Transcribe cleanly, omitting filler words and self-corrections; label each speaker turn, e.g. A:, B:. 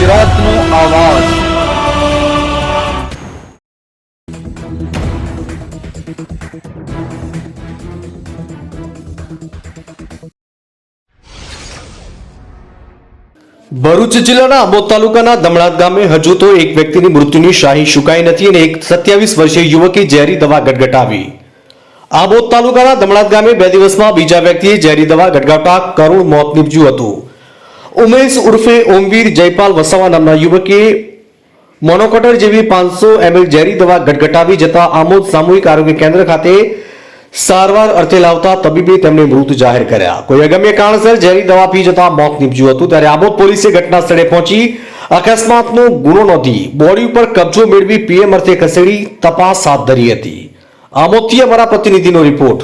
A: ગુજરાતનો આવાજ।
B: ભરૂચ જિલ્લાના આંબોદ તાલુકાના દમણાદ ગામે હજુ તો એક વ્યક્તિની મૃત્યુની શાહી શુકાઈ નથી અને એક 27 વર્ષીય યુવકે ઝેરી દવા ગટગટાવી। આંબોદ તાલુકાના દમણાદ ગામે 2 દિવસમાં બીજા વ્યક્તિએ ઝેરી દવા ગટગટાવતા કરુણ મોત નીપજ્યું હતું। ઉમેશ ઉર્ફે ઓમવીર જયપાલ વસાવા નામના યુવકે મોનોકોટર જેવી 500 ml ઝેરી દવા ગટગટાવી જતા આંબોદ સામૂહિક આરોગ્ય કેન્દ્ર ખાતે સારવાર અર્થે લાવતા તબીબે તેમને મૃત જાહેર કર્યા। કોઈ અગમ્ય કારણસર ઝેરી દવા પી જતા મોત નીપજ્યું હતું ત્યારે આંબોદ પોલીસે ઘટના સ્થળે પહોંચી અકસ્માતનો ગુનો નોંધી બોડી ઉપર કબજો મેળવી પીએમ અર્થે ખસેડી તપાસ હાથ ધરી હતી। આંબોદથી અમારા પ્રતિનિધિનો રિપોર્ટ।